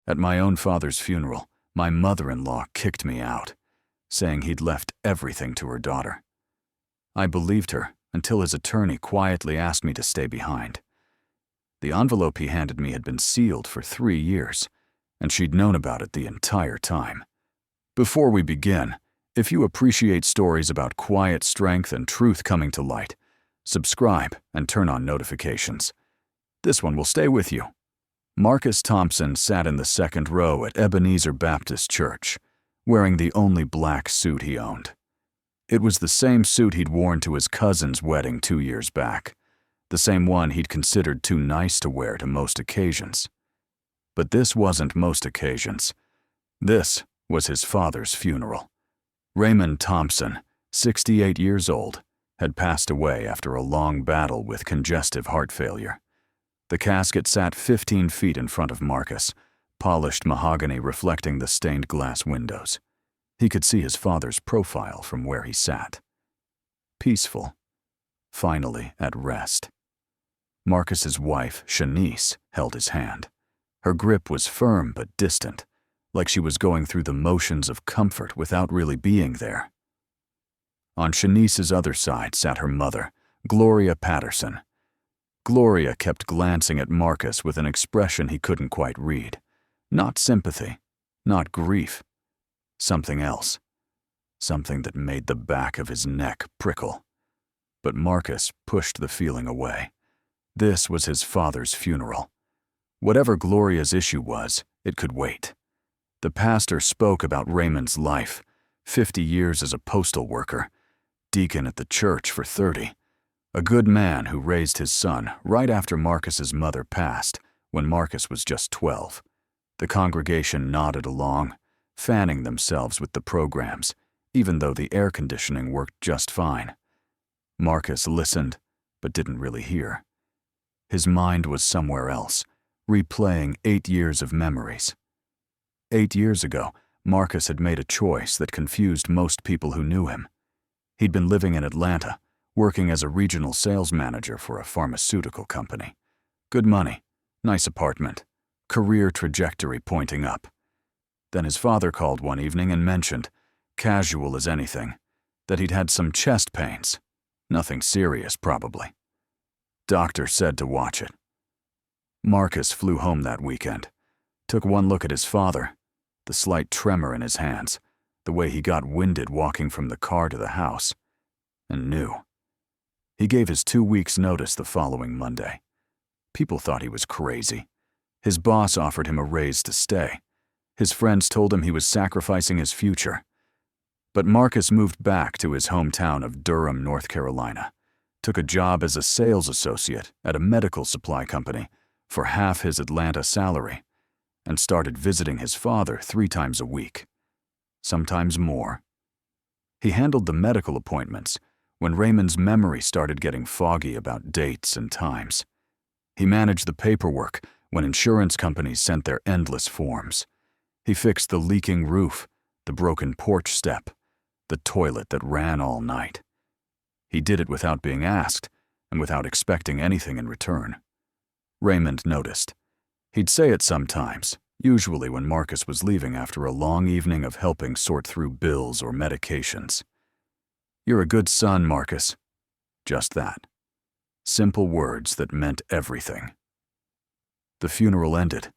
At my own father's funeral, my mother-in-law kicked me out, saying he'd left everything to her daughter. I believed her until his attorney quietly asked me to stay behind. The envelope he handed me had been sealed for 3 years, and she'd known about it the entire time. Before we begin, if you appreciate stories about quiet strength and truth coming to light, subscribe and turn on notifications. This one will stay with you. Marcus Thompson sat in the second row at Ebenezer Baptist Church, wearing the only black suit he owned. It was the same suit he'd worn to his cousin's wedding 2 years back, the same one he'd considered too nice to wear to most occasions. But this wasn't most occasions. This was his father's funeral. Raymond Thompson, 68 years old, had passed away after a long battle with congestive heart failure. The casket sat 15 feet in front of Marcus, polished mahogany reflecting the stained glass windows. He could see his father's profile from where he sat. Peaceful, finally at rest. Marcus's wife, Shanice, held his hand. Her grip was firm but distant, like she was going through the motions of comfort without really being there. On Shanice's other side sat her mother, Gloria Patterson. Gloria kept glancing at Marcus with an expression he couldn't quite read. Not sympathy, not grief. Something else. Something that made the back of his neck prickle. But Marcus pushed the feeling away. This was his father's funeral. Whatever Gloria's issue was, it could wait. The pastor spoke about Raymond's life, 50 years as a postal worker, deacon at the church for 30, a good man who raised his son right after Marcus's mother passed, when Marcus was just 12. The congregation nodded along, fanning themselves with the programs, even though the air conditioning worked just fine. Marcus listened, but didn't really hear. His mind was somewhere else, replaying 8 years of memories. 8 years ago, Marcus had made a choice that confused most people who knew him. He'd been living in Atlanta, working as a regional sales manager for a pharmaceutical company. Good money, nice apartment, career trajectory pointing up. Then his father called one evening and mentioned, casual as anything, that he'd had some chest pains. Nothing serious, probably. Doctor said to watch it. Marcus flew home that weekend, took one look at his father, the slight tremor in his hands, the way he got winded walking from the car to the house, and knew. He gave his 2 weeks' notice the following Monday. People thought he was crazy. His boss offered him a raise to stay. His friends told him he was sacrificing his future. But Marcus moved back to his hometown of Durham, North Carolina, took a job as a sales associate at a medical supply company for half his Atlanta salary, and started visiting his father 3 times a week, sometimes more. He handled the medical appointments when Raymond's memory started getting foggy about dates and times. He managed the paperwork when insurance companies sent their endless forms. He fixed the leaking roof, the broken porch step, the toilet that ran all night. He did it without being asked and without expecting anything in return. Raymond noticed. He'd say it sometimes, usually when Marcus was leaving after a long evening of helping sort through bills or medications. "You're a good son, Marcus." Just that. Simple words that meant everything. The funeral ended.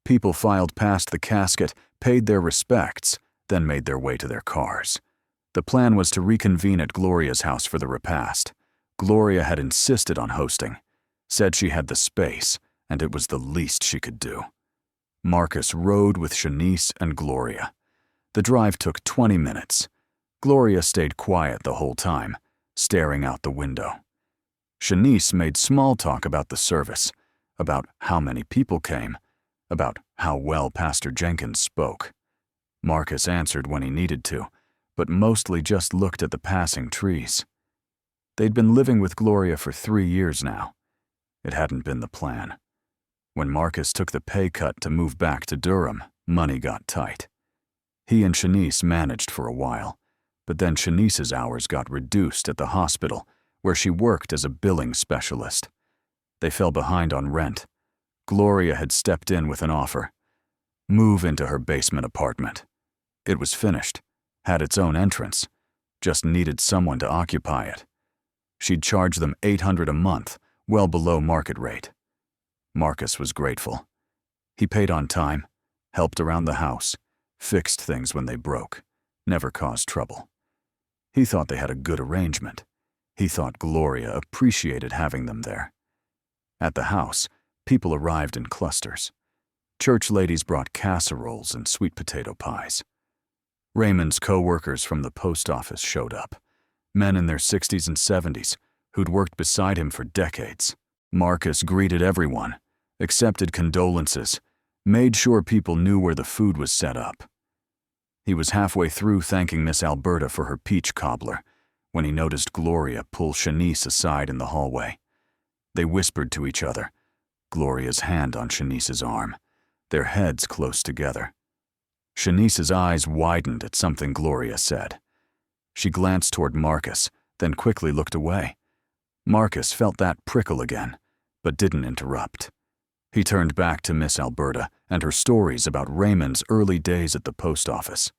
People filed past the casket, paid their respects, then made their way to their cars. The plan was to reconvene at Gloria's house for the repast. Gloria had insisted on hosting, said she had the space, and it was the least she could do. Marcus rode with Shanice and Gloria. The drive took 20 minutes. Gloria stayed quiet the whole time, staring out the window. Shanice made small talk about the service, about how many people came, about how well Pastor Jenkins spoke. Marcus answered when he needed to, but mostly just looked at the passing trees. They'd been living with Gloria for 3 years now. It hadn't been the plan. When Marcus took the pay cut to move back to Durham, money got tight. He and Shanice managed for a while, but then Shanice's hours got reduced at the hospital, where she worked as a billing specialist. They fell behind on rent. Gloria had stepped in with an offer. move into her basement apartment. It was finished, had its own entrance, just needed someone to occupy it. She'd charge them $800 a month, well below market rate. Marcus was grateful. He paid on time, helped around the house, fixed things when they broke, never caused trouble. He thought they had a good arrangement. He thought Gloria appreciated having them there. At the house, people arrived in clusters. Church ladies brought casseroles and sweet potato pies. Raymond's co-workers from the post office showed up, men in their 60s and 70s who'd worked beside him for decades. Marcus greeted everyone, accepted condolences, made sure people knew where the food was set up. He was halfway through thanking Miss Alberta for her peach cobbler when he noticed Gloria pull Shanice aside in the hallway. They whispered to each other, Gloria's hand on Shanice's arm, their heads close together. Shanice's eyes widened at something Gloria said. She glanced toward Marcus, then quickly looked away. Marcus felt that prickle again, but didn't interrupt. He turned back to Miss Alberta and her stories about Raymond's early days at the post office.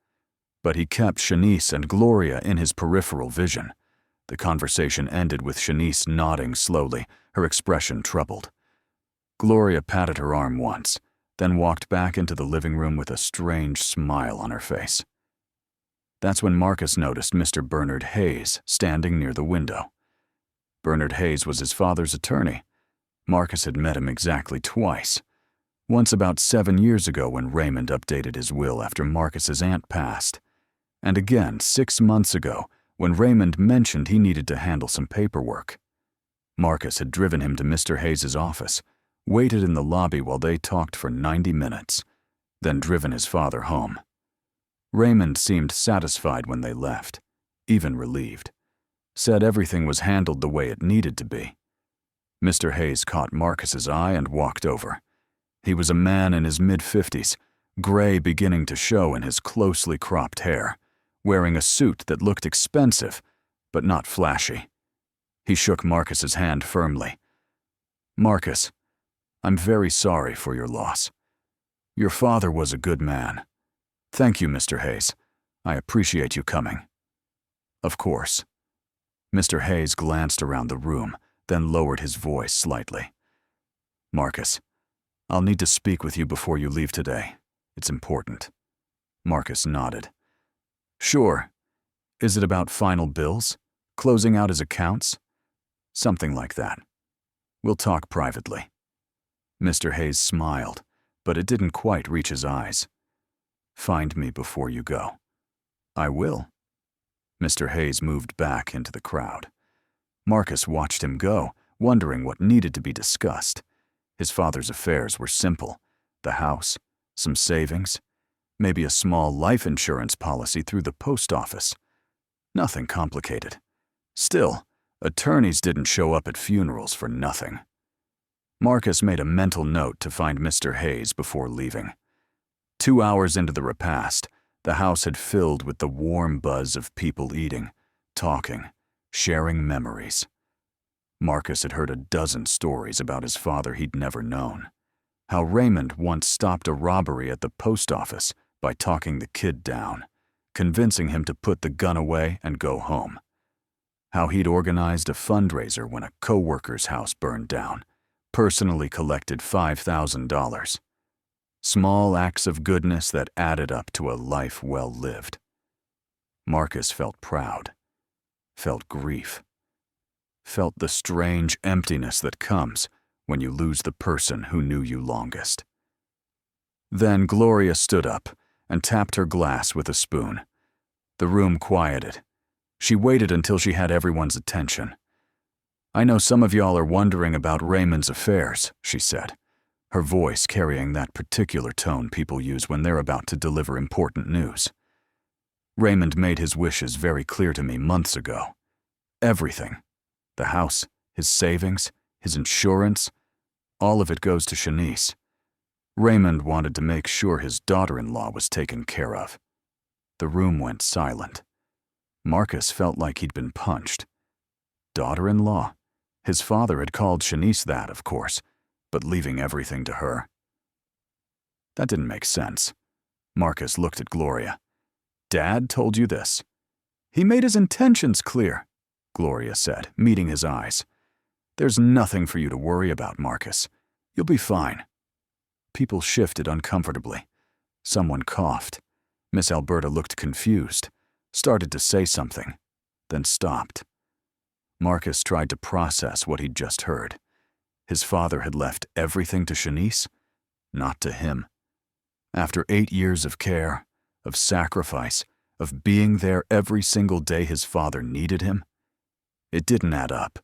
But he kept Shanice and Gloria in his peripheral vision. The conversation ended with Shanice nodding slowly, her expression troubled. Gloria patted her arm once, then walked back into the living room with a strange smile on her face. That's when Marcus noticed Mr. Bernard Hayes standing near the window. Bernard Hayes was his father's attorney. Marcus had met him exactly twice. Once about 7 years ago when Raymond updated his will after Marcus's aunt passed, and again 6 months ago when Raymond mentioned he needed to handle some paperwork. Marcus had driven him to Mr. Hayes's office, waited in the lobby while they talked for 90 minutes, then driven his father home. Raymond seemed satisfied when they left, even relieved. Said everything was handled the way it needed to be. Mr. Hayes caught Marcus's eye and walked over. He was a man in his mid-50s, gray beginning to show in his closely cropped hair, wearing a suit that looked expensive, but not flashy. He shook Marcus's hand firmly. Marcus, I'm very sorry for your loss. Your father was a good man. Thank you, Mr. Hayes. I appreciate you coming. Of course. Mr. Hayes glanced around the room, then lowered his voice slightly. Marcus, I'll need to speak with you before you leave today. It's important. Marcus nodded. Sure. Is it about final bills? Closing out his accounts? Something like that. We'll talk privately. Mr. Hayes smiled, but it didn't quite reach his eyes. Find me before you go. I will. Mr. Hayes moved back into the crowd. Marcus watched him go, wondering what needed to be discussed. His father's affairs were simple. The house, some savings, maybe a small life insurance policy through the post office. Nothing complicated. Still, attorneys didn't show up at funerals for nothing. Marcus made a mental note to find Mr. Hayes before leaving. 2 hours into the repast, the house had filled with the warm buzz of people eating, talking, sharing memories. Marcus had heard a dozen stories about his father he'd never known. How Raymond once stopped a robbery at the post office by talking the kid down, convincing him to put the gun away and go home. How he'd organized a fundraiser when a co-worker's house burned down, personally collected $5,000. Small acts of goodness that added up to a life well lived. Marcus felt proud, felt grief, felt the strange emptiness that comes when you lose the person who knew you longest. Then Gloria stood up and tapped her glass with a spoon. The room quieted. She waited until she had everyone's attention. I know some of y'all are wondering about Raymond's affairs, she said, her voice carrying that particular tone people use when they're about to deliver important news. Raymond made his wishes very clear to me months ago. Everything. The house, his savings, his insurance, all of it goes to Shanice. Raymond wanted to make sure his daughter-in-law was taken care of. The room went silent. Marcus felt like he'd been punched. Daughter-in-law? His father had called Shanice that, of course, but leaving everything to her. That didn't make sense. Marcus looked at Gloria. Dad told you this? He made his intentions clear, Gloria said, meeting his eyes. There's nothing for you to worry about, Marcus. You'll be fine. People shifted uncomfortably. Someone coughed. Miss Alberta looked confused, started to say something, then stopped. Marcus tried to process what he'd just heard. His father had left everything to Shanice, not to him. After 8 years of care, of sacrifice, of being there every single day his father needed him, it didn't add up.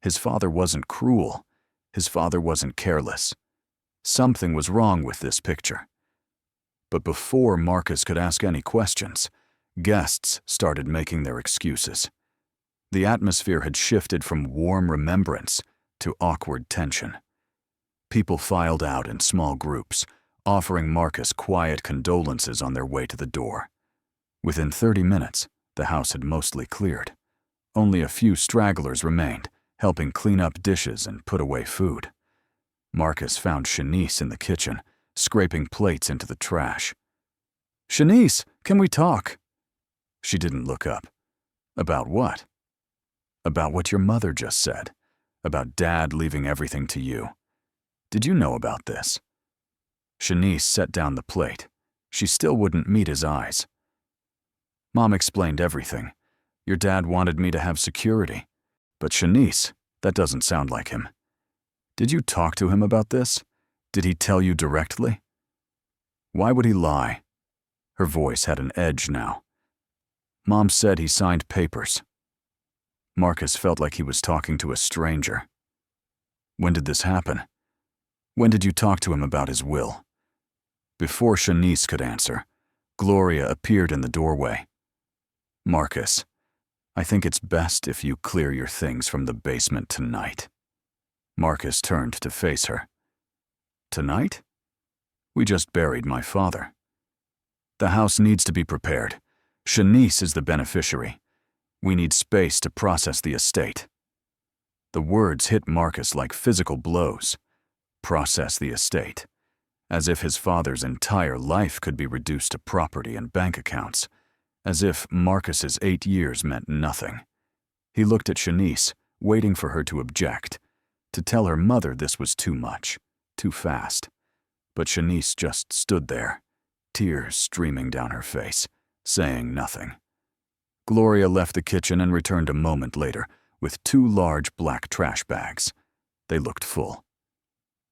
His father wasn't cruel. His father wasn't careless. Something was wrong with this picture. But before Marcus could ask any questions, guests started making their excuses. The atmosphere had shifted from warm remembrance to awkward tension. People filed out in small groups, offering Marcus quiet condolences on their way to the door. Within 30 minutes, the house had mostly cleared. Only a few stragglers remained, helping clean up dishes and put away food. Marcus found Shanice in the kitchen, scraping plates into the trash. "Shanice, can we talk?" She didn't look up. "About what?" "About what your mother just said. About Dad leaving everything to you. Did you know about this?" Shanice set down the plate. She still wouldn't meet his eyes. "Mom explained everything. Your dad wanted me to have security. But Shanice, that doesn't sound like him. Did you talk to him about this? Did he tell you directly?" "Why would he lie?" Her voice had an edge now. "Mom said he signed papers." Marcus felt like he was talking to a stranger. "When did this happen? When did you talk to him about his will?" Before Shanice could answer, Gloria appeared in the doorway. "Marcus, I think it's best if you clear your things from the basement tonight." Marcus turned to face her. "Tonight? We just buried my father. The house needs to be prepared. Shanice is the beneficiary. We need space to process the estate." The words hit Marcus like physical blows. Process the estate. As if his father's entire life could be reduced to property and bank accounts. As if Marcus's 8 years meant nothing. He looked at Shanice, waiting for her to object, to tell her mother this was too much, too fast. But Shanice just stood there, tears streaming down her face, saying nothing. Gloria left the kitchen and returned a moment later with 2 large black trash bags. They looked full.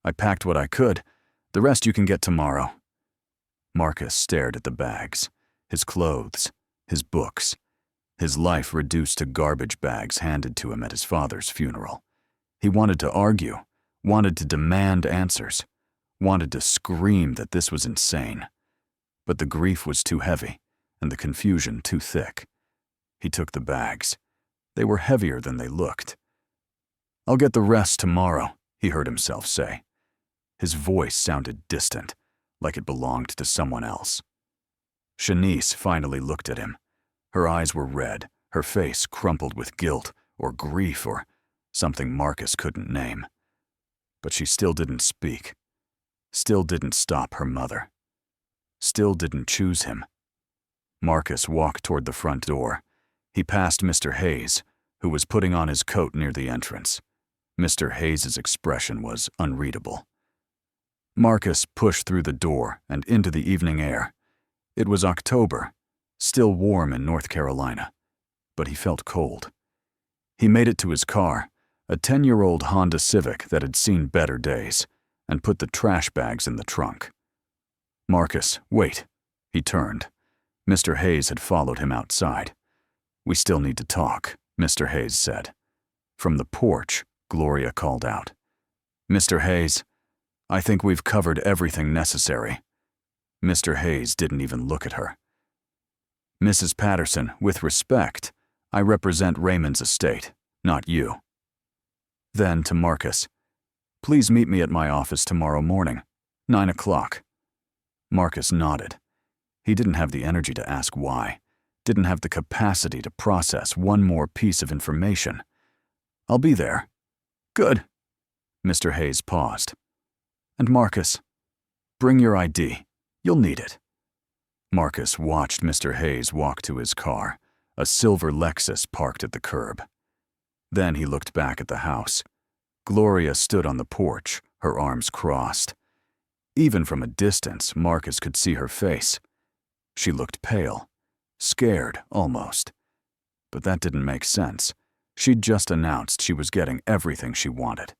"I packed what I could. The rest you can get tomorrow." Marcus stared at the bags, his clothes, his books, his life reduced to garbage bags handed to him at his father's funeral. He wanted to argue, wanted to demand answers, wanted to scream that this was insane. But the grief was too heavy, and the confusion too thick. He took the bags. They were heavier than they looked. "I'll get the rest tomorrow," he heard himself say. His voice sounded distant, like it belonged to someone else. Shanice finally looked at him. Her eyes were red, her face crumpled with guilt or grief or something Marcus couldn't name. But she still didn't speak. Still didn't stop her mother. Still didn't choose him. Marcus walked toward the front door. He passed Mr. Hayes, who was putting on his coat near the entrance. Mr. Hayes's expression was unreadable. Marcus pushed through the door and into the evening air. It was October, still warm in North Carolina, but he felt cold. He made it to his car, a 10-year-old Honda Civic that had seen better days, and put the trash bags in the trunk. "Marcus, wait." He turned. Mr. Hayes had followed him outside. "We still need to talk," Mr. Hayes said. From the porch, Gloria called out, "Mr. Hayes, I think we've covered everything necessary." Mr. Hayes didn't even look at her. "Mrs. Patterson, with respect, I represent Raymond's estate, not you." Then to Marcus, "Please meet me at my office tomorrow morning, 9 o'clock. Marcus nodded. He didn't have the energy to ask why, didn't have the capacity to process one more piece of information. "I'll be there." "Good." Mr. Hayes paused. "And Marcus, Bring your ID. You'll need it." Marcus watched Mr. Hayes walk to his car, a silver Lexus parked at the curb. Then he looked back at the house. Gloria stood on the porch, her arms crossed. Even from a distance, Marcus could see her face. She looked pale, scared almost. But that didn't make sense. She'd just announced she was getting everything she wanted.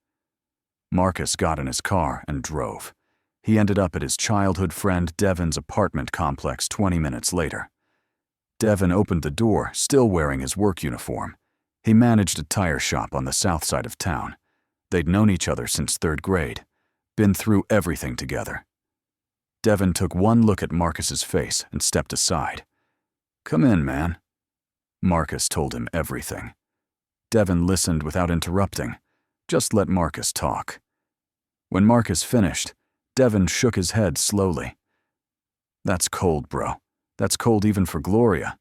Marcus got in his car and drove. He ended up at his childhood friend Devin's apartment complex 20 minutes later. Devin opened the door, still wearing his work uniform. He managed a tire shop on the south side of town. They'd known each other since 3rd grade, been through everything together. Devin took one look at Marcus's face and stepped aside. "Come in, man." Marcus told him everything. Devin listened without interrupting, just let Marcus talk. When Marcus finished, Devin shook his head slowly. "That's cold, bro. That's cold even for Gloria."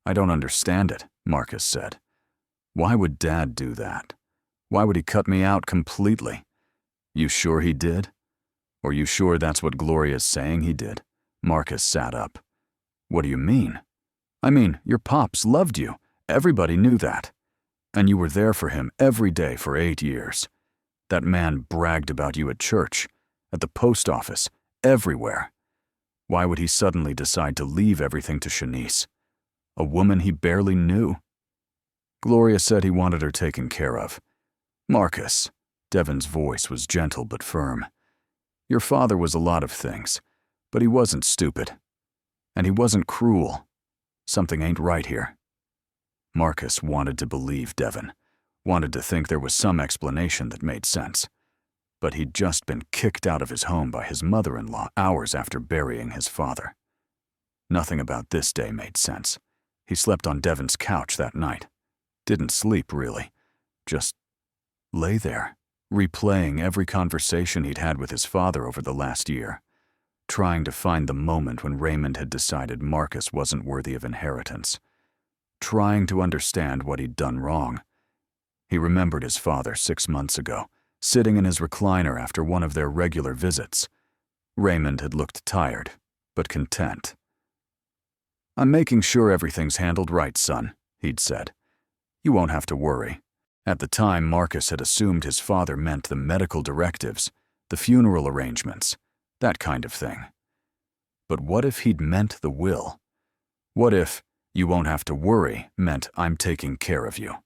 "I don't understand it," Marcus said. "Why would Dad do that? Why would he cut me out completely? You sure he did? Or you sure that's what Gloria's saying he did?" Marcus sat up. "What do you mean?" "I mean, your pops loved you. Everybody knew that. And you were there for him every day for 8 years. That man bragged about you at church, at the post office, everywhere. Why would he suddenly decide to leave everything to Shanice? A woman he barely knew?" "Gloria said he wanted her taken care of." "Marcus," Devin's voice was gentle but firm, "your father was a lot of things, but he wasn't stupid. And he wasn't cruel. Something ain't right here." Marcus wanted to believe Devin, wanted to think there was some explanation that made sense. But he'd just been kicked out of his home by his mother-in-law hours after burying his father. Nothing about this day made sense. He slept on Devin's couch that night. Didn't sleep, really. Just lay there, replaying every conversation he'd had with his father over the last year, trying to find the moment when Raymond had decided Marcus wasn't worthy of inheritance, trying to understand what he'd done wrong. He remembered his father 6 months ago, sitting in his recliner after one of their regular visits. Raymond had looked tired, but content. "I'm making sure everything's handled right, son," he'd said. "You won't have to worry." At the time, Marcus had assumed his father meant the medical directives, the funeral arrangements, that kind of thing. But what if he'd meant the will? What if "you won't have to worry" meant "I'm taking care of you"?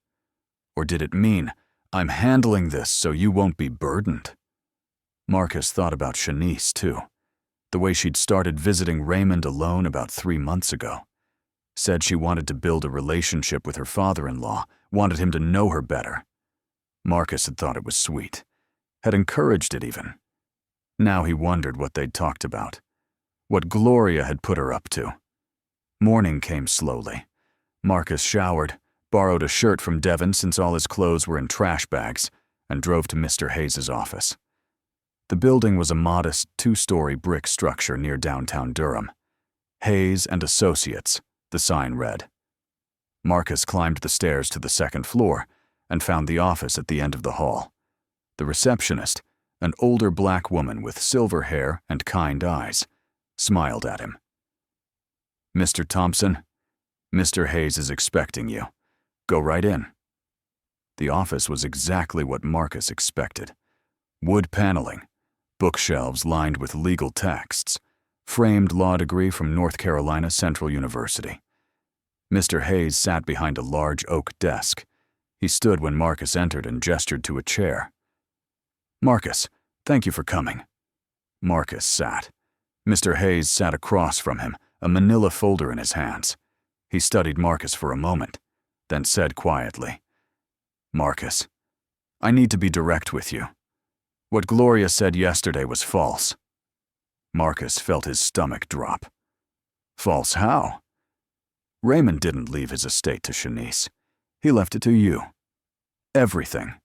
Or did it mean "I'm handling this so you won't be burdened"? Marcus thought about Shanice, too. The way she'd started visiting Raymond alone about 3 months ago. Said she wanted to build a relationship with her father-in-law, wanted him to know her better. Marcus had thought it was sweet, had encouraged it even. Now he wondered what they'd talked about, what Gloria had put her up to. Morning came slowly. Marcus showered, borrowed a shirt from Devin since all his clothes were in trash bags, and drove to Mr. Hayes' office. The building was a modest 2-story brick structure near downtown Durham. Hayes and Associates, the sign read. Marcus climbed the stairs to the 2nd floor and found the office at the end of the hall. The receptionist, an older black woman with silver hair and kind eyes, smiled at him. "Mr. Thompson, Mr. Hayes is expecting you. Go right in." The office was exactly what Marcus expected. Wood paneling, bookshelves lined with legal texts, framed law degree from North Carolina Central University. Mr. Hayes sat behind a large oak desk. He stood when Marcus entered and gestured to a chair. "Marcus, thank you for coming." Marcus sat. Mr. Hayes sat across from him, a manila folder in his hands. He studied Marcus for a moment, then said quietly, "Marcus, I need to be direct with you. What Gloria said yesterday was false." Marcus felt his stomach drop. "False how?" "Raymond didn't leave his estate to Shanice. He left it to you. Everything."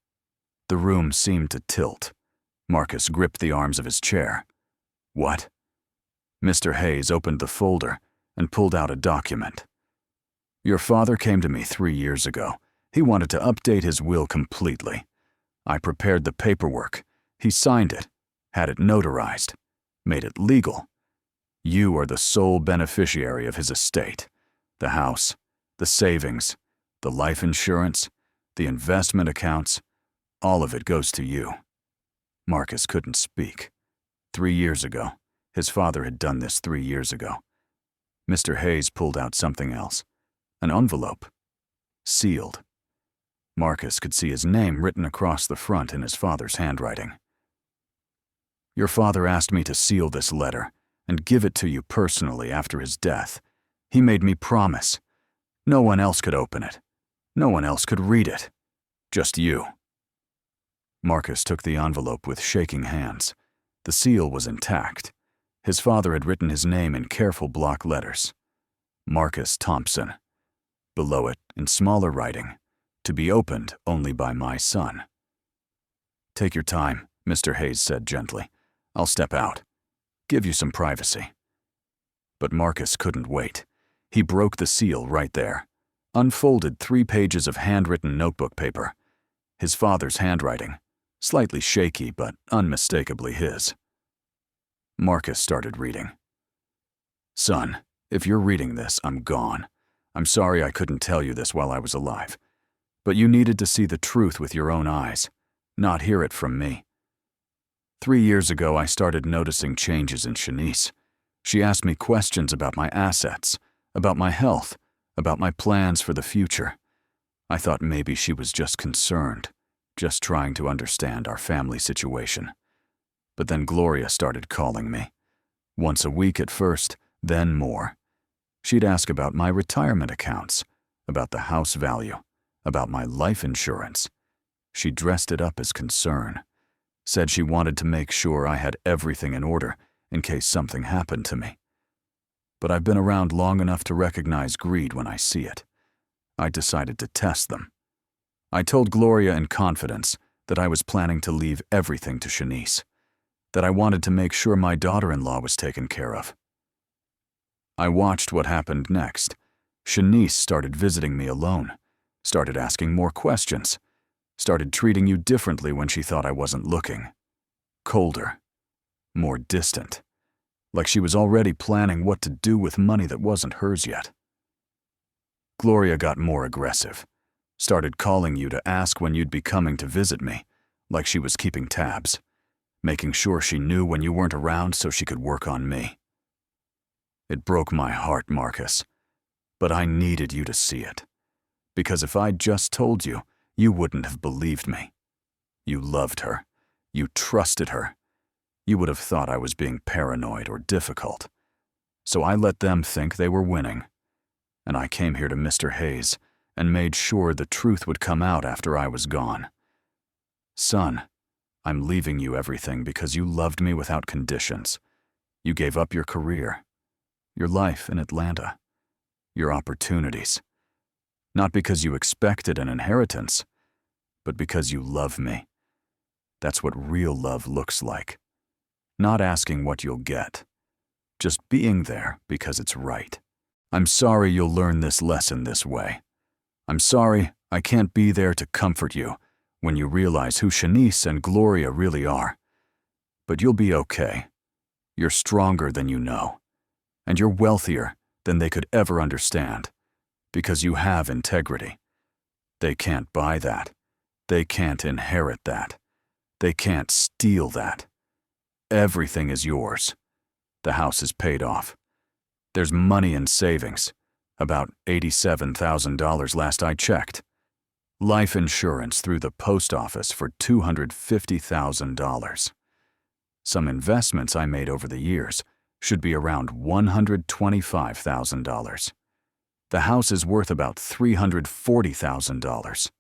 The room seemed to tilt. Marcus gripped the arms of his chair. "What?" Mr. Hayes opened the folder and pulled out a document. "Your father came to me 3 years ago. He wanted to update his will completely. I prepared the paperwork. He signed it, had it notarized. made it legal. You are the sole beneficiary of his estate. The house, the savings, the life insurance, the investment accounts, all of it goes to you." Marcus couldn't speak. 3 years ago. His father had done this 3 years ago. Mr. Hayes pulled out something else. An envelope. Sealed. Marcus could see his name written across the front in his father's handwriting. "Your father asked me to seal this letter and give it to you personally after his death. He made me promise. No one else could open it. No one else could read it. Just you." Marcus took the envelope with shaking hands. The seal was intact. His father had written his name in careful block letters. Marcus Thompson. Below it, in smaller writing, "To be opened only by my son." "Take your time," Mr. Hayes said gently. "I'll step out. Give you some privacy." But Marcus couldn't wait. He broke the seal right there, unfolded 3 pages of handwritten notebook paper. His father's handwriting, slightly shaky but unmistakably his. Marcus started reading. "Son, if you're reading this, I'm gone. I'm sorry I couldn't tell you this while I was alive. But you needed to see the truth with your own eyes, not hear it from me. 3 years ago, I started noticing changes in Shanice. She asked me questions about my assets, about my health, about my plans for the future. I thought maybe she was just concerned, just trying to understand our family situation. But then Gloria started calling me. Once a week at first, then more. She'd ask about my retirement accounts, about the house value, about my life insurance. She dressed it up as concern, said she wanted to make sure I had everything in order in case something happened to me. But I've been around long enough to recognize greed when I see it. I decided to test them. I told Gloria in confidence that I was planning to leave everything to Shanice, that I wanted to make sure my daughter-in-law was taken care of. I watched what happened next. Shanice started visiting me alone, started asking more questions, started treating you differently when she thought I wasn't looking. Colder, more distant, like she was already planning what to do with money that wasn't hers yet. Gloria got more aggressive, started calling you to ask when you'd be coming to visit me, like she was keeping tabs, making sure she knew when you weren't around so she could work on me. It broke my heart, Marcus, but I needed you to see it, because if I'd just told you, you wouldn't have believed me. You loved her. You trusted her. You would have thought I was being paranoid or difficult. So I let them think they were winning. And I came here to Mr. Hayes and made sure the truth would come out after I was gone. Son, I'm leaving you everything because you loved me without conditions. You gave up your career, your life in Atlanta, your opportunities. Not because you expected an inheritance, but because you love me. That's what real love looks like. Not asking what you'll get, just being there because it's right. I'm sorry you'll learn this lesson this way. I'm sorry I can't be there to comfort you when you realize who Shanice and Gloria really are. But you'll be okay. You're stronger than you know, and you're wealthier than they could ever understand, because you have integrity. They can't buy that. They can't inherit that. They can't steal that. Everything is yours. The house is paid off. There's money in savings, about $87,000 last I checked. Life insurance through the post office for $250,000. Some investments I made over the years should be around $125,000. The house is worth about $340,000.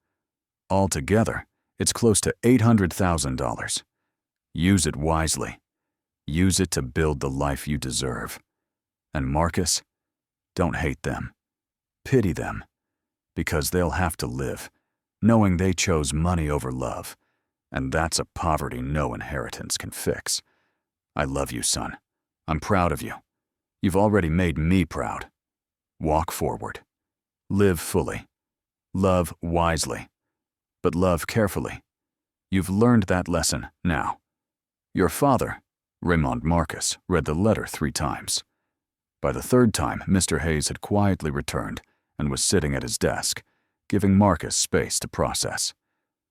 Altogether, it's close to $800,000. Use it wisely. Use it to build the life you deserve. And Marcus, don't hate them. Pity them, because they'll have to live, knowing they chose money over love, and that's a poverty no inheritance can fix. I love you, son. I'm proud of you. You've already made me proud. Walk forward. Live fully. Love wisely. But love carefully. You've learned that lesson now. Your father, Raymond Marcus read the letter 3 times. By the 3rd time, Mr. Hayes had quietly returned and was sitting at his desk, giving Marcus space to process.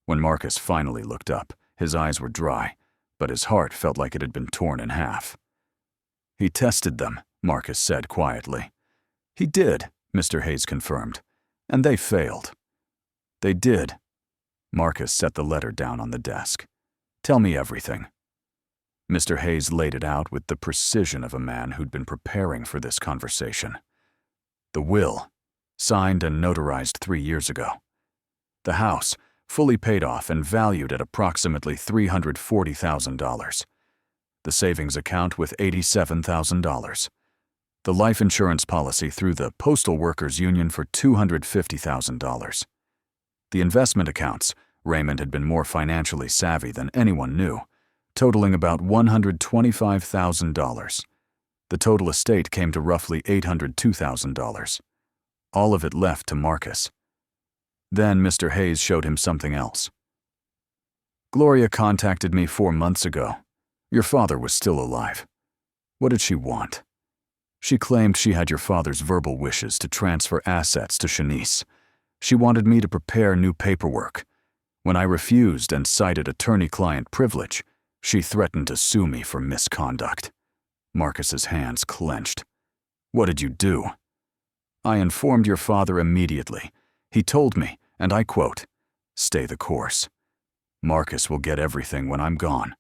When Marcus finally looked up, his eyes were dry, but his heart felt like it had been torn in half. "He tested them," Marcus said quietly. "He did," Mr. Hayes confirmed, "and they failed." "They did." Marcus set the letter down on the desk. "Tell me everything." Mr. Hayes laid it out with the precision of a man who'd been preparing for this conversation. The will, signed and notarized 3 years ago. The house, fully paid off and valued at approximately $340,000. The savings account with $87,000. The life insurance policy through the Postal Workers Union for $250,000. The investment accounts, Raymond had been more financially savvy than anyone knew, totaling about $125,000. The total estate came to roughly $802,000. All of it left to Marcus. Then Mr. Hayes showed him something else. "Gloria contacted me 4 months ago. Your father was still alive. What did she want?" "She claimed she had your father's verbal wishes to transfer assets to Shanice. She wanted me to prepare new paperwork. When I refused and cited attorney-client privilege, she threatened to sue me for misconduct." Marcus's hands clenched. "What did you do?" "I informed your father immediately. He told me, and I quote, 'Stay the course. Marcus will get everything when I'm gone.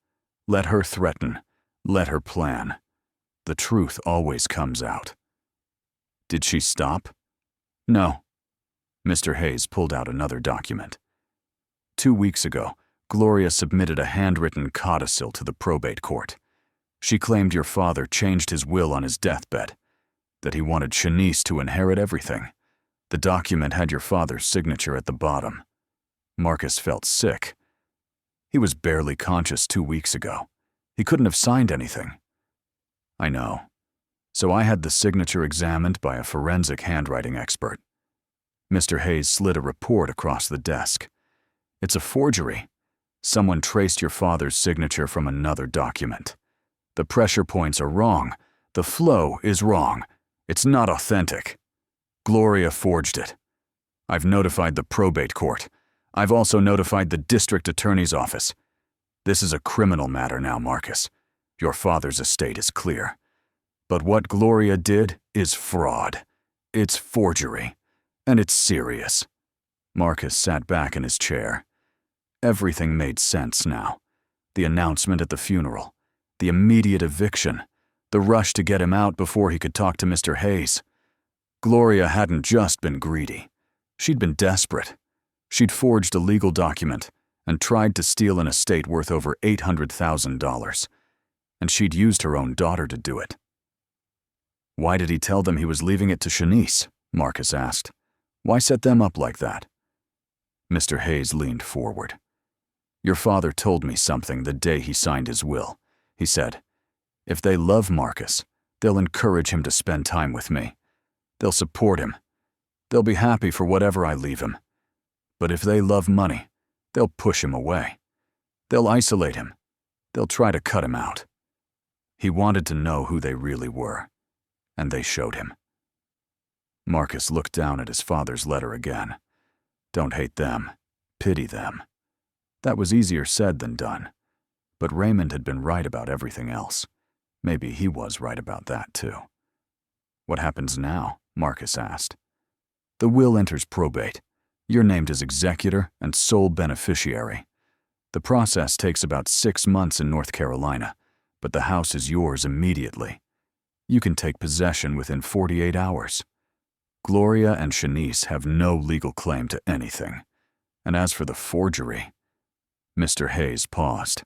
Let her threaten. Let her plan. The truth always comes out.'" "Did she stop?" "No." Mr. Hayes pulled out another document. 2 weeks ago, Gloria submitted a handwritten codicil to the probate court. She claimed your father changed his will on his deathbed, that he wanted Shanice to inherit everything. The document had your father's signature at the bottom. Marcus felt sick. He was barely conscious 2 weeks ago. He couldn't have signed anything. "I know. So I had the signature examined by a forensic handwriting expert." Mr. Hayes slid a report across the desk. "It's a forgery. Someone traced your father's signature from another document. The pressure points are wrong. The flow is wrong. It's not authentic. Gloria forged it. I've notified the probate court. I've also notified the district attorney's office. This is a criminal matter now, Marcus. Your father's estate is clear. But what Gloria did is fraud. It's forgery. And it's serious." Marcus sat back in his chair. Everything made sense now. The announcement at the funeral, the immediate eviction, the rush to get him out before he could talk to Mr. Hayes. Gloria hadn't just been greedy. She'd been desperate. She'd forged a legal document and tried to steal an estate worth over $800,000. And she'd used her own daughter to do it. "Why did he tell them he was leaving it to Shanice?" Marcus asked. "Why set them up like that?" Mr. Hayes leaned forward. "Your father told me something the day he signed his will. He said, 'If they love Marcus, they'll encourage him to spend time with me. They'll support him. They'll be happy for whatever I leave him. But if they love money, they'll push him away. They'll isolate him. They'll try to cut him out.' He wanted to know who they really were, and they showed him." Marcus looked down at his father's letter again. Don't hate them. Pity them. That was easier said than done. But Raymond had been right about everything else. Maybe he was right about that, too. "What happens now?" Marcus asked. "The will enters probate. You're named as executor and sole beneficiary. The process takes about 6 months in North Carolina, but the house is yours immediately. You can take possession within 48 hours. Gloria and Shanice have no legal claim to anything. And as for the forgery..." Mr. Hayes paused.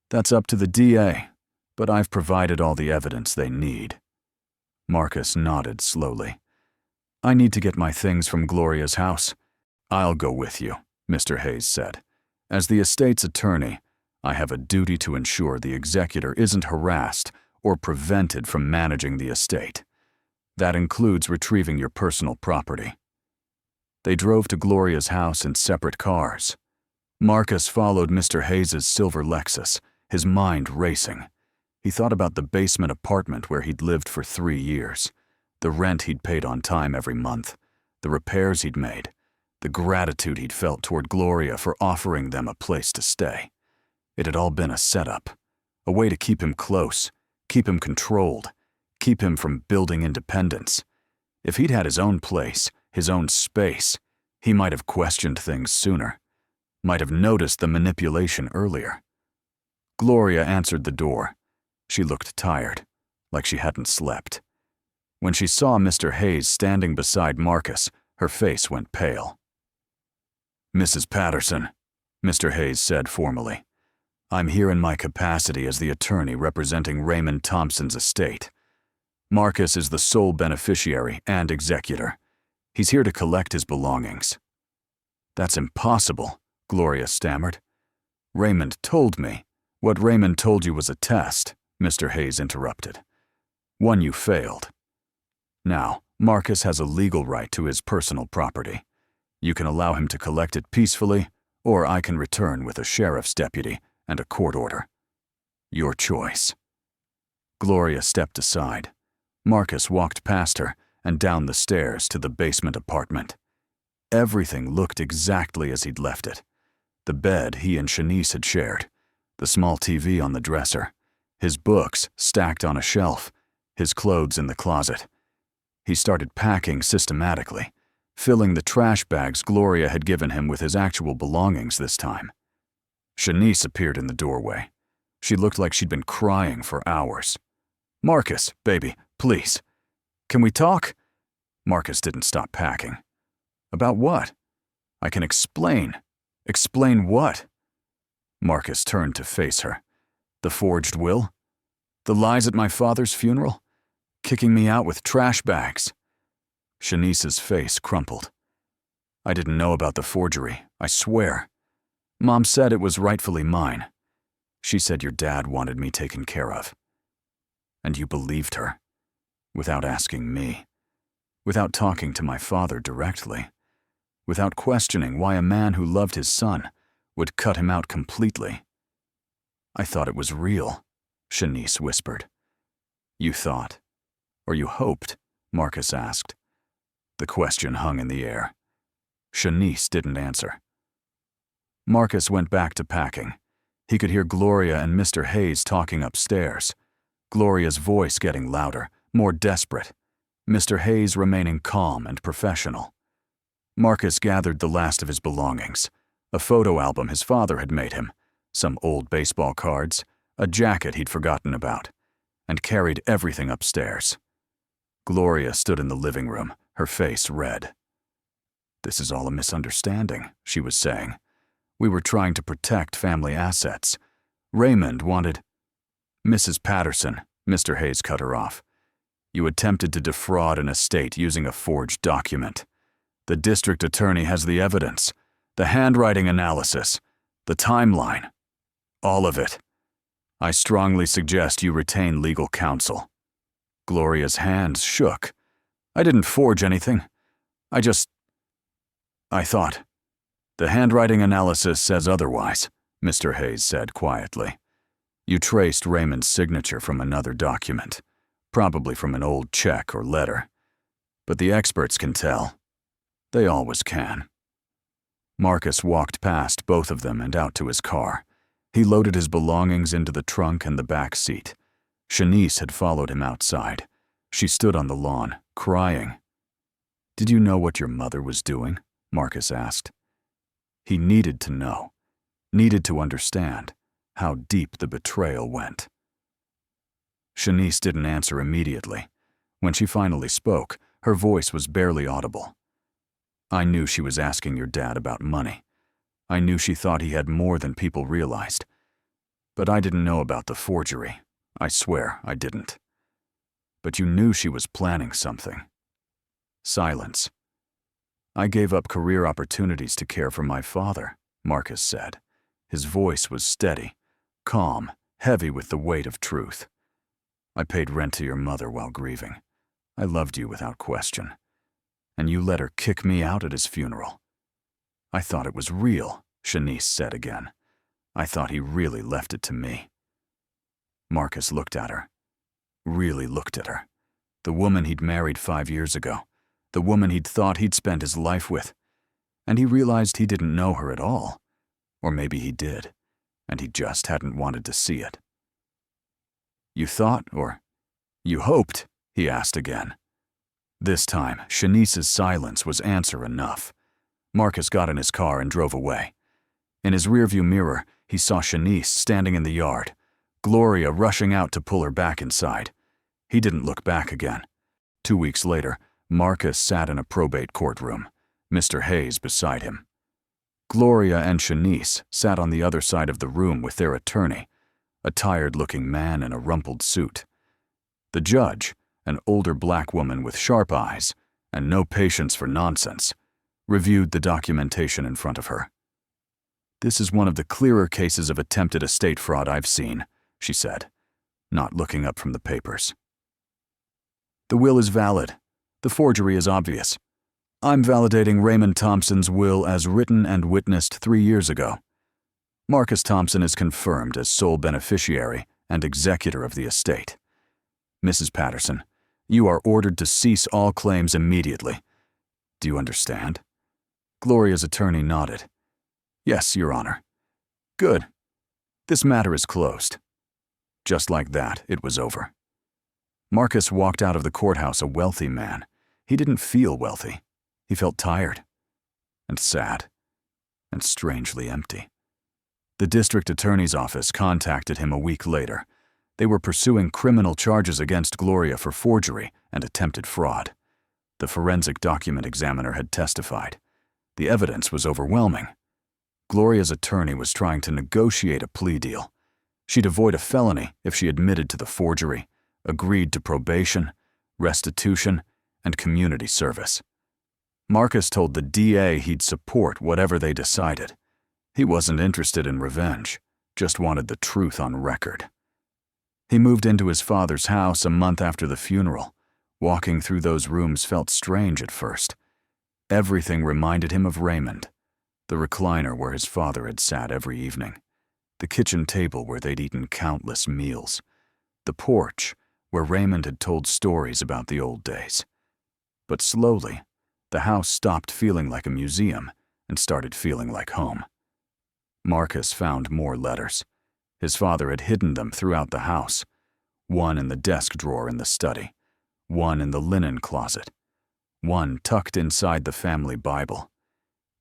"That's up to the DA, but I've provided all the evidence they need." Marcus nodded slowly. "I need to get my things from Gloria's house." "I'll go with you," Mr. Hayes said. "As the estate's attorney, I have a duty to ensure the executor isn't harassed or prevented from managing the estate. That includes retrieving your personal property." They drove to Gloria's house in separate cars. Marcus followed Mr. Hayes's silver Lexus, his mind racing. He thought about the basement apartment where he'd lived for 3 years, the rent he'd paid on time every month, the repairs he'd made, the gratitude he'd felt toward Gloria for offering them a place to stay. It had all been a setup, a way to keep him close, keep him controlled, keep him from building independence. If he'd had his own place, his own space, he might have questioned things sooner, might have noticed the manipulation earlier. Gloria answered the door. She looked tired, like she hadn't slept. When she saw Mr. Hayes standing beside Marcus, her face went pale. "Mrs. Patterson," Mr. Hayes said formally, "I'm here in my capacity as the attorney representing Raymond Thompson's estate. Marcus is the sole beneficiary and executor. He's here to collect his belongings." "That's impossible," Gloria stammered. "Raymond told me." "What Raymond told you was a test," Mr. Hayes interrupted. "One you failed. Now, Marcus has a legal right to his personal property. You can allow him to collect it peacefully, or I can return with a sheriff's deputy and a court order. Your choice." Gloria stepped aside. Marcus walked past her and down the stairs to the basement apartment. Everything looked exactly as he'd left it. The bed he and Shanice had shared, the small TV on the dresser, his books stacked on a shelf, his clothes in the closet. He started packing systematically, filling the trash bags Gloria had given him with his actual belongings this time. Shanice appeared in the doorway. She looked like she'd been crying for hours. "Marcus, baby, please. Can we talk?" Marcus didn't stop packing. "About what?" "I can explain." "Explain what?" Marcus turned to face her. "The forged will? The lies at my father's funeral? Kicking me out with trash bags?" Shanice's face crumpled. "I didn't know about the forgery, I swear. Mom said it was rightfully mine. She said your dad wanted me taken care of. And you believed her, without asking me, without talking to my father directly, without questioning why a man who loved his son would cut him out completely." "I thought it was real," Shanice whispered. "You thought, or you hoped?" Marcus asked. The question hung in the air. Shanice didn't answer. Marcus went back to packing. He could hear Gloria and Mr. Hayes talking upstairs, Gloria's voice getting louder, more desperate, Mr. Hayes remaining calm and professional. Marcus gathered the last of his belongings, a photo album his father had made him, some old baseball cards, a jacket he'd forgotten about, and carried everything upstairs. Gloria stood in the living room, her face red. "This is all a misunderstanding," she was saying. "We were trying to protect family assets. Raymond wanted—" "Mrs. Patterson," Mr. Hayes cut her off. "You attempted to defraud an estate using a forged document. The district attorney has the evidence, the handwriting analysis, the timeline, all of it. I strongly suggest you retain legal counsel." Gloria's hands shook. "I didn't forge anything. I thought. The handwriting analysis says otherwise," Mr. Hayes said quietly. "You traced Raymond's signature from another document, probably from an old check or letter. But the experts can tell. They always can." Marcus walked past both of them and out to his car. He loaded his belongings into the trunk and the back seat. Shanice had followed him outside. She stood on the lawn, crying. "Did you know what your mother was doing?" Marcus asked. He needed to know, needed to understand how deep the betrayal went. Shanice didn't answer immediately. When she finally spoke, her voice was barely audible. "I knew she was asking your dad about money. I knew she thought he had more than people realized. But I didn't know about the forgery. I swear I didn't. But you knew she was planning something." Silence. "I gave up career opportunities to care for my father," Marcus said. His voice was steady, calm, heavy with the weight of truth. "I paid rent to your mother while grieving. I loved you without question. And you let her kick me out at his funeral." "I thought it was real," Shanice said again. "I thought he really left it to me." Marcus looked at her. Really looked at her. The woman he'd married 5 years ago. The woman he'd thought he'd spent his life with. And he realized he didn't know her at all. Or maybe he did, and he just hadn't wanted to see it. You thought, or you hoped? He asked again. This time, Shanice's silence was answer enough. Marcus got in his car and drove away. In his rearview mirror, he saw Shanice standing in the yard, Gloria rushing out to pull her back inside. He didn't look back again. 2 weeks later, Marcus sat in a probate courtroom, Mr. Hayes beside him. Gloria and Shanice sat on the other side of the room with their attorney, a tired-looking man in a rumpled suit. The judge, an older black woman with sharp eyes and no patience for nonsense, reviewed the documentation in front of her. "This is one of the clearer cases of attempted estate fraud I've seen," she said, not looking up from the papers. "The will is valid. The forgery is obvious. I'm validating Raymond Thompson's will as written and witnessed 3 years ago. Marcus Thompson is confirmed as sole beneficiary and executor of the estate. Mrs. Patterson, you are ordered to cease all claims immediately. Do you understand?" Gloria's attorney nodded. "Yes, Your Honor." "Good. This matter is closed." Just like that, it was over. Marcus walked out of the courthouse a wealthy man. He didn't feel wealthy. He felt tired and sad and strangely empty. The district attorney's office contacted him a week later. They were pursuing criminal charges against Gloria for forgery and attempted fraud. The forensic document examiner had testified. The evidence was overwhelming. Gloria's attorney was trying to negotiate a plea deal. She'd avoid a felony if she admitted to the forgery, agreed to probation, restitution, and community service. Marcus told the DA he'd support whatever they decided. He wasn't interested in revenge, just wanted the truth on record. He moved into his father's house a month after the funeral. Walking through those rooms felt strange at first. Everything reminded him of Raymond. The recliner where his father had sat every evening. The kitchen table where they'd eaten countless meals. The porch where Raymond had told stories about the old days. But slowly, the house stopped feeling like a museum and started feeling like home. Marcus found more letters. His father had hidden them throughout the house. One in the desk drawer in the study. One in the linen closet. One tucked inside the family Bible.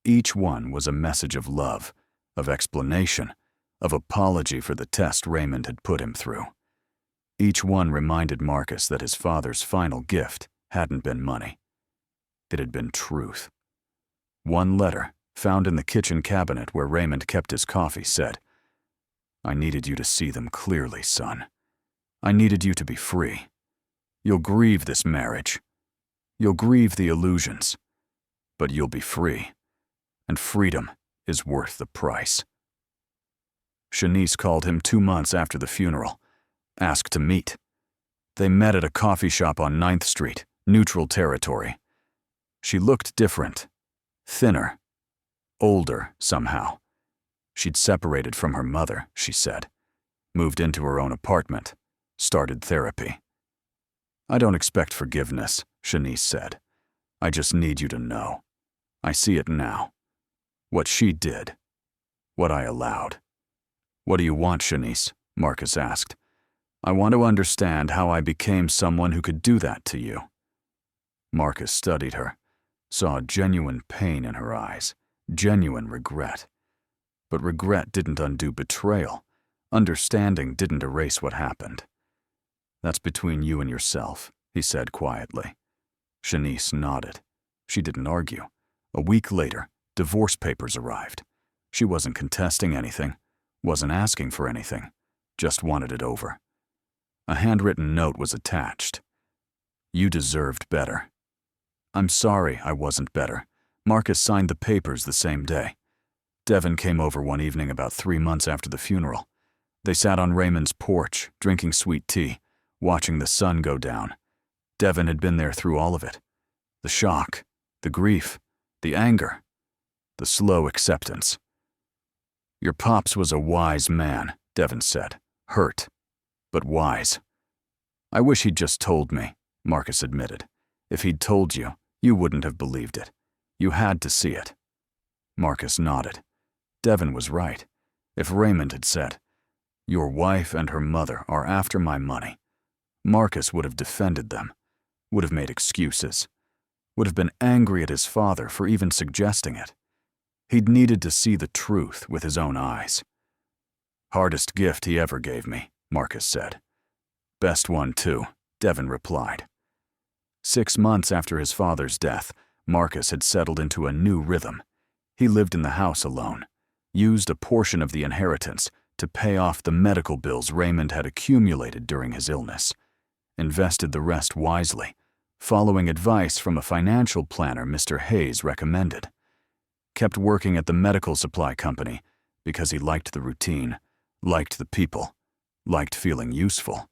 Each one was a message of love, of explanation, of apology for the test Raymond had put him through. Each one reminded Marcus that his father's final gift hadn't been money. It had been truth. One letter, found in the kitchen cabinet where Raymond kept his coffee, said, "I needed you to see them clearly, son. I needed you to be free. You'll grieve this marriage. You'll grieve the illusions. But you'll be free. And freedom is worth the price." Shanice called him 2 months after the funeral, asked to meet. They met at a coffee shop on 9th Street, neutral territory. She looked different, thinner, older somehow. She'd separated from her mother, she said, moved into her own apartment, started therapy. "I don't expect forgiveness," Shanice said. "I just need you to know. I see it now. What she did. What I allowed." "What do you want, Shanice?" Marcus asked. "I want to understand how I became someone who could do that to you." Marcus studied her, saw genuine pain in her eyes, genuine regret. But regret didn't undo betrayal. Understanding didn't erase what happened. "That's between you and yourself," he said quietly. Shanice nodded. She didn't argue. A week later, divorce papers arrived. She wasn't contesting anything, wasn't asking for anything, just wanted it over. A handwritten note was attached. "You deserved better." "I'm sorry I wasn't better." Marcus signed the papers the same day. Devin came over one evening about 3 months after the funeral. They sat on Raymond's porch, drinking sweet tea, watching the sun go down. Devin had been there through all of it. The shock, the grief, the anger, the slow acceptance. "Your pops was a wise man," Devin said, hurt, but wise. I wish he'd just told me, Marcus admitted. If he'd told you, you wouldn't have believed it. You had to see it. Marcus nodded. Devon was right. If Raymond had said, "Your wife and her mother are after my money," Marcus would have defended them, would have made excuses, would have been angry at his father for even suggesting it. He'd needed to see the truth with his own eyes. "Hardest gift he ever gave me," Marcus said. "Best one, too," Devon replied. 6 months after his father's death, Marcus had settled into a new rhythm. He lived in the house alone, used a portion of the inheritance to pay off the medical bills Raymond had accumulated during his illness, invested the rest wisely, following advice from a financial planner Mr. Hayes recommended, kept working at the medical supply company because he liked the routine, liked the people, liked feeling useful.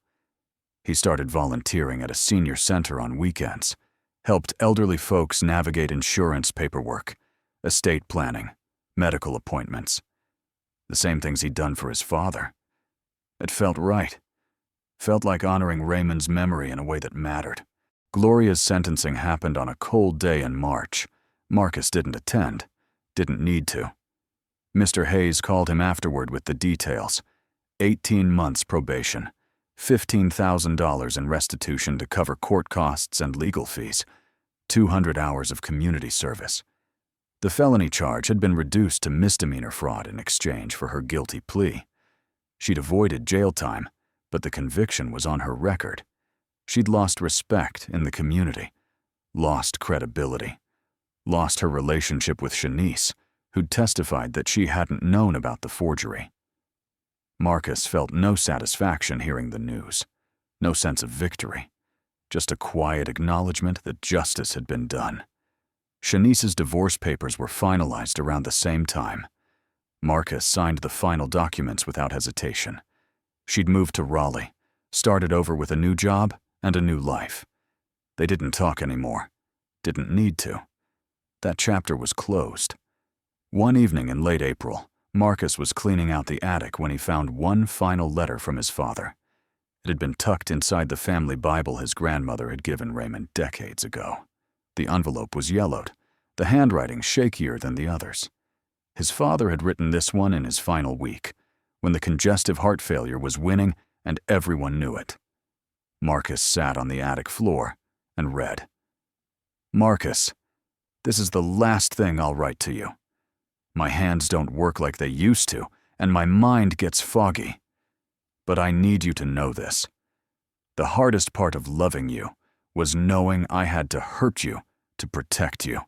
He started volunteering at a senior center on weekends, helped elderly folks navigate insurance paperwork, estate planning, medical appointments. The same things he'd done for his father. It felt right. Felt like honoring Raymond's memory in a way that mattered. Gloria's sentencing happened on a cold day in March. Marcus didn't attend, didn't need to. Mr. Hayes called him afterward with the details. 18 months probation, $15,000 in restitution to cover court costs and legal fees, 200 hours of community service. The felony charge had been reduced to misdemeanor fraud in exchange for her guilty plea. She'd avoided jail time, but the conviction was on her record. She'd lost respect in the community, lost credibility, lost her relationship with Shanice, who'd testified that she hadn't known about the forgery. Marcus felt no satisfaction hearing the news, no sense of victory, just a quiet acknowledgement that justice had been done. Shanice's divorce papers were finalized around the same time. Marcus signed the final documents without hesitation. She'd moved to Raleigh, started over with a new job and a new life. They didn't talk anymore, didn't need to. That chapter was closed. One evening in late April, Marcus was cleaning out the attic when he found one final letter from his father. It had been tucked inside the family Bible his grandmother had given Raymond decades ago. The envelope was yellowed, the handwriting shakier than the others. His father had written this one in his final week, when the congestive heart failure was winning and everyone knew it. Marcus sat on the attic floor and read, "Marcus, this is the last thing I'll write to you. My hands don't work like they used to, and my mind gets foggy. But I need you to know this. The hardest part of loving you was knowing I had to hurt you to protect you.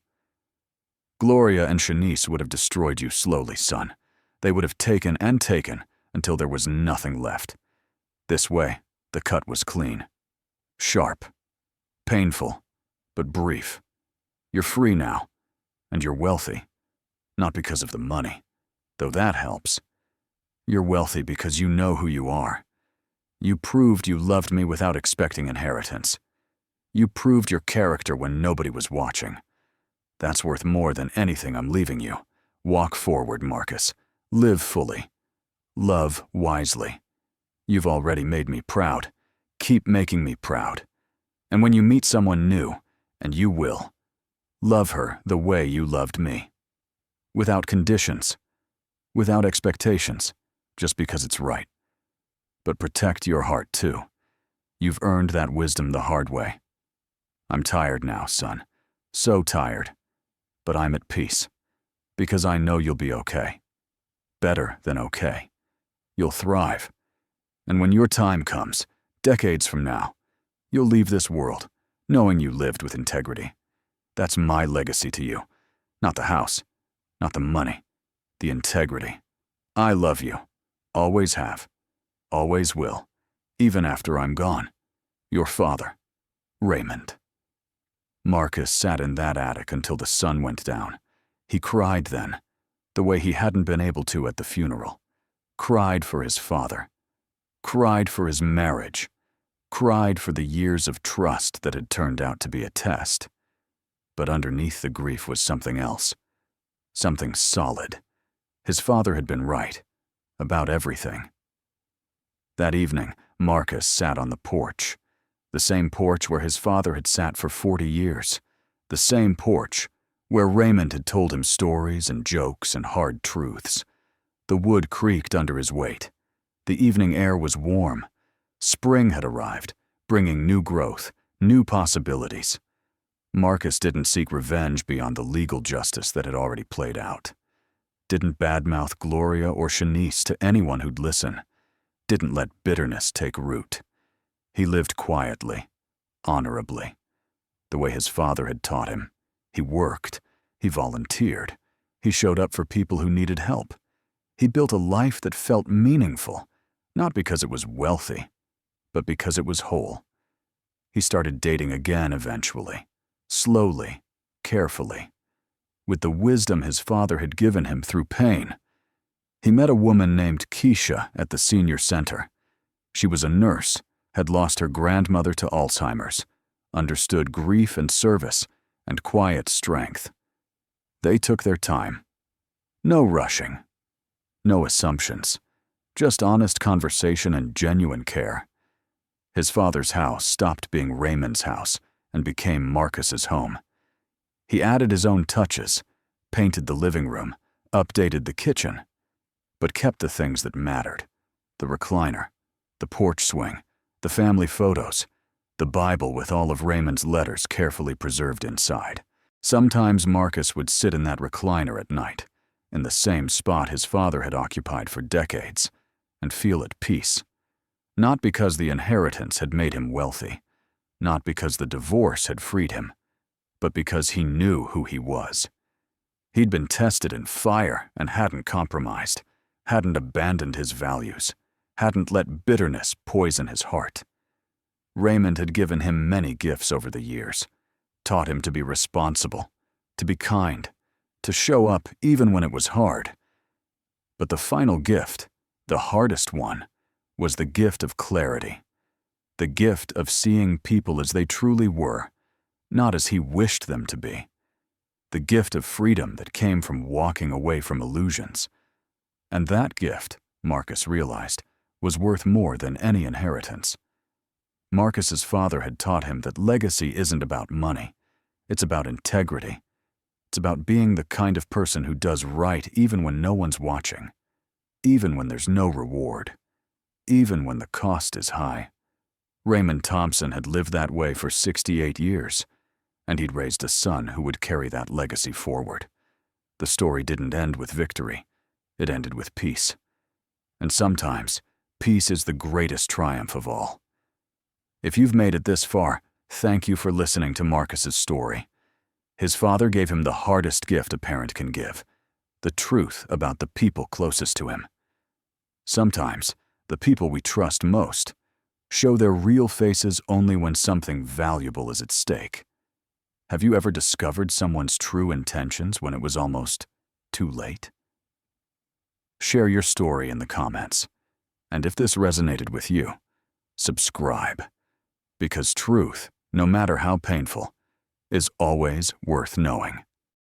Gloria and Shanice would have destroyed you slowly, son. They would have taken and taken until there was nothing left. This way, the cut was clean. Sharp. Painful, but brief. You're free now, and you're wealthy. Not because of the money, though that helps. You're wealthy because you know who you are. You proved you loved me without expecting inheritance. You proved your character when nobody was watching. That's worth more than anything I'm leaving you. Walk forward, Marcus. Live fully. Love wisely. You've already made me proud. Keep making me proud. And when you meet someone new, and you will, love her the way you loved me. Without conditions. Without expectations, just because it's right. But protect your heart, too. You've earned that wisdom the hard way. I'm tired now, son. So tired. But I'm at peace. Because I know you'll be okay. Better than okay. You'll thrive. And when your time comes, decades from now, you'll leave this world, knowing you lived with integrity. That's my legacy to you. Not the house. Not the money. The integrity. I love you. Always have. Always will. Even after I'm gone. Your father, Raymond." Marcus sat in that attic until the sun went down. He cried then, the way he hadn't been able to at the funeral. Cried for his father. Cried for his marriage. Cried for the years of trust that had turned out to be a test. But underneath the grief was something else. Something solid. His father had been right. About everything. That evening, Marcus sat on the porch. The same porch where his father had sat for 40 years. The same porch where Raymond had told him stories and jokes and hard truths. The wood creaked under his weight. The evening air was warm. Spring had arrived, bringing new growth, new possibilities. Marcus didn't seek revenge beyond the legal justice that had already played out. Didn't badmouth Gloria or Shanice to anyone who'd listen. Didn't let bitterness take root. He lived quietly, honorably, the way his father had taught him. He worked. He volunteered. He showed up for people who needed help. He built a life that felt meaningful, not because it was wealthy, but because it was whole. He started dating again eventually, slowly, carefully, with the wisdom his father had given him through pain. He met a woman named Keisha at the senior center. She was a nurse, had lost her grandmother to Alzheimer's, understood grief and service, and quiet strength. They took their time. No rushing. No assumptions. Just honest conversation and genuine care. His father's house stopped being Raymond's house and became Marcus's home. He added his own touches, painted the living room, updated the kitchen, but kept the things that mattered. The recliner, the porch swing, the family photos, the Bible with all of Raymond's letters carefully preserved inside. Sometimes Marcus would sit in that recliner at night, in the same spot his father had occupied for decades, and feel at peace. Not because the inheritance had made him wealthy, not because the divorce had freed him, but because he knew who he was. He'd been tested in fire and hadn't compromised, hadn't abandoned his values, hadn't let bitterness poison his heart. Raymond had given him many gifts over the years, taught him to be responsible, to be kind, to show up even when it was hard. But the final gift, the hardest one, was the gift of clarity, the gift of seeing people as they truly were, not as he wished them to be, the gift of freedom that came from walking away from illusions. And that gift, Marcus realized, was worth more than any inheritance. Marcus's father had taught him that legacy isn't about money. It's about integrity. It's about being the kind of person who does right even when no one's watching, even when there's no reward, even when the cost is high. Raymond Thompson had lived that way for 68 years, and he'd raised a son who would carry that legacy forward. The story didn't end with victory. It ended with peace. And sometimes, peace is the greatest triumph of all. If you've made it this far, thank you for listening to Marcus's story. His father gave him the hardest gift a parent can give, the truth about the people closest to him. Sometimes, the people we trust most show their real faces only when something valuable is at stake. Have you ever discovered someone's true intentions when it was almost too late? Share your story in the comments. And if this resonated with you, subscribe. Because truth, no matter how painful, is always worth knowing.